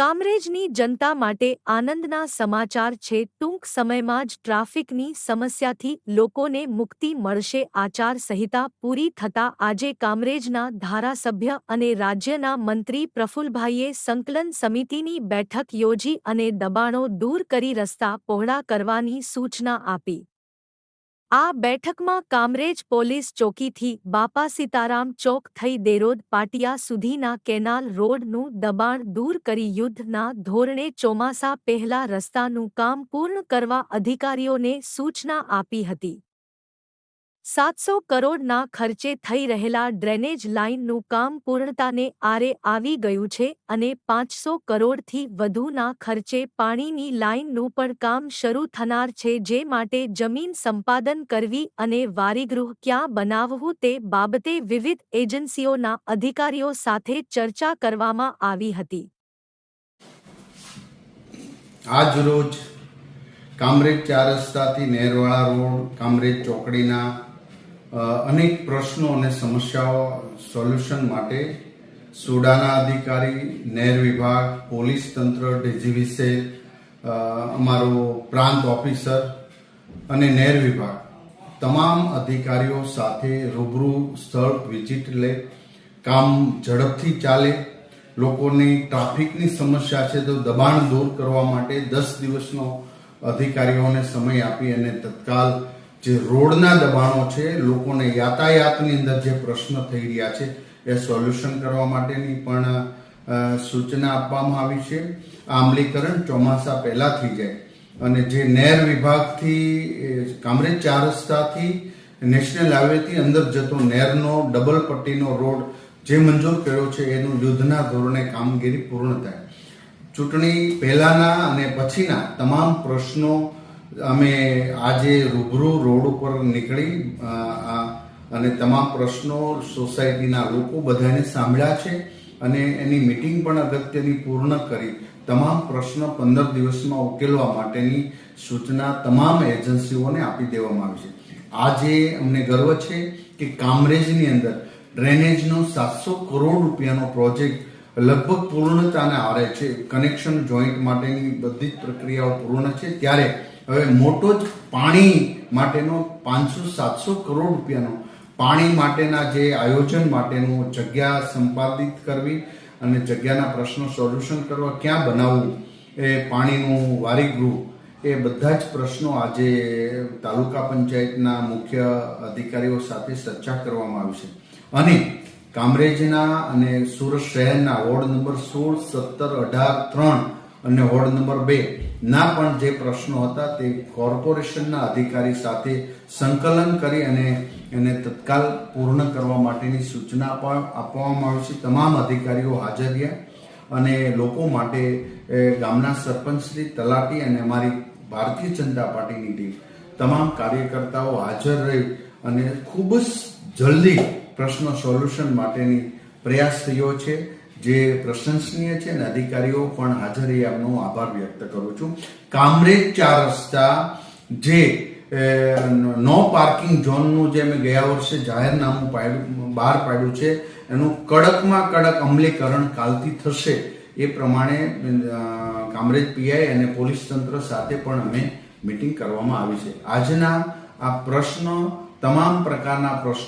કામરેજની જનતા માટે આનંદના સમાચાર છે। ટૂંક સમયમાં જ ટ્રાફિકની સમસ્યાથી લોકોને મુક્તિ મળશે। આચારસંહિતા પૂરી થતાં આજે કામરેજના ધારાસભ્ય અને રાજ્યના મંત્રી પ્રફુલભાઈએ સંકલન સમિતિની બેઠક યોજી અને દબાણો દૂર કરી રસ્તા પહોળા કરવાની સૂચના આપી। આ બેઠકમાં કામરેજ પોલીસ ચોકીથી બાપા સીતારામ ચોક થઈ દેરોદ પાટિયા સુધીના કેનાલ રોડનું દબાણ દૂર કરી યુદ્ધના ધોરણે ચોમાસા પહેલા રસ્તાનું કામ પૂર્ણ કરવા અધિકારીઓને સૂચના આપી હતી। 700 કરોડના ખર્ચે થઈ રહેલા ડ્રેનેજ લાઇનનું કામ પૂર્ણતાને આરે આવી ગયું છે અને 500 કરોડથી વધુના ખર્ચે પાણીની લાઇનનું પણ કામ શરૂ થનાર છે, જે માટે જમીન સંપાદન કરવી અને વારીગૃહ ક્યાં બનાવવું તે બાબતે વિવિધ એજન્સીઓના અધિકારીઓ સાથે ચર્ચા કરવામાં આવી હતી। આજ રોજ કામરેજ 4 રસ્તાથી નેરવાળા રોડ કામરેજ ચોકડીના અનેક પ્રશ્નો અને સમસ્યાઓ સોલ્યુશન માટે સુડાના અધિકારી, નેર વિભાગ, પોલીસ તંત્ર, ડીજીવીસી, અમારો પ્રાંત ઓફિસર અને નેર વિભાગ તમામ અધિકારીઓ સાથે રૂબરૂ સ્થળ વિઝિટ લે, કામ ઝડપથી ચાલે, લોકોની ટ્રાફિકની સમસ્યા છે તો દબાણ દૂર કરવા માટે 10 દિવસનો અધિકારીઓને સમય આપી અને તત્કાલ જે રોડના દબાણો છે, લોકોને યાતાયાતની અંદર જે પ્રશ્ન થઈ રહ્યા છે એ સોલ્યુશન કરવા માટેની પણ સૂચના આપવામાં આવી છે। આ અમલીકરણ ચોમાસા પહેલા થઈ જાય અને જે નેર વિભાગથી કામરેજ 4 રસ્તાથી નેશનલ હાઈવેથી અંદર જતો નેરનો ડબલ પટ્ટીનો રોડ જે મંજૂર કર્યો છે એનું યુદ્ધના ધોરણે કામગીરી પૂર્ણ થાય। ચૂંટણી પહેલાના અને પછીના તમામ પ્રશ્નો અમે આજે રૂબરૂ રોડ ઉપર નીકળી અને તમામ પ્રશ્નો સોસાયટીના લોકો બધાને સાંભળ્યા છે અને એની મીટિંગ પણ અગત્યની પૂર્ણ કરી તમામ પ્રશ્નો 15 દિવસમાં ઉકેલવા માટેની સૂચના તમામ એજન્સીઓને આપી દેવામાં આવી છે। આજે અમને ગર્વ છે કે કામરેજની અંદર ડ્રેનેજનો 700 કરોડ રૂપિયાનો પ્રોજેક્ટ લગભગ પૂર્ણતાને આરે છે। કનેક્શન જોઈન્ટ માટેની બધી જ પ્રક્રિયાઓ પૂર્ણ છે, ત્યારે હવે મોટો જ પાણી માટેનો 500-700 કરોડ રૂપિયાનો પાણી માટેના જે આયોજન માટેનું જગ્યા સંપાદિત કરવી અને જગ્યાના પ્રશ્નો સોલ્યુશન કરવા, ક્યાં બનાવવું એ પાણીનું વારીગૃહ, એ બધા જ પ્રશ્નો આજે તાલુકા પંચાયતના મુખ્ય અધિકારીઓ સાથે ચર્ચા કરવામાં આવી છે અને કામરેજના અને સુરત શહેરના વોર્ડ નંબર 16, 17, 18, 3 અને વોર્ડ નંબર 2 ના પણ જે પ્રશ્નો હતા તે કોર્પોરેશનના અધિકારી સાથે સંકલન કરી અને એને તત્કાલ પૂર્ણ કરવા માટેની સૂચના પણ આપવામાં આવી છે। તમામ અધિકારીઓ હાજર રહ્યા અને લોકો માટે ગામના સરપંચશ્રી, તલાટી અને અમારી ભારતીય જનતા પાર્ટીની ટીમ તમામ કાર્યકર્તાઓ હાજર રહી અને ખૂબ જ જલ્દી પ્રશ્નો સોલ્યુશન માટેની પ્રયાસ થયો છે, જે પ્રશંસનીય છે અને અધિકારીઓ પણ હાજર રહી આપનો આભાર વ્યક્ત કરું છું। કામરેજ 4 રસ્તા જે નો પાર્કિંગ ઝોનનું જે મેં ગયા વર્ષે જાહેરનામું બહાર પાડ્યું છે એનું કડકમાં કડક અમલીકરણ કાલથી થશે એ પ્રમાણે કામરેજ પીઆઈ અને પોલીસ તંત્ર સાથે પણ અમે મીટિંગ કરવામાં આવી છે। આજના આ પ્રશ્નો, તમામ પ્રકારના પ્રશ્નો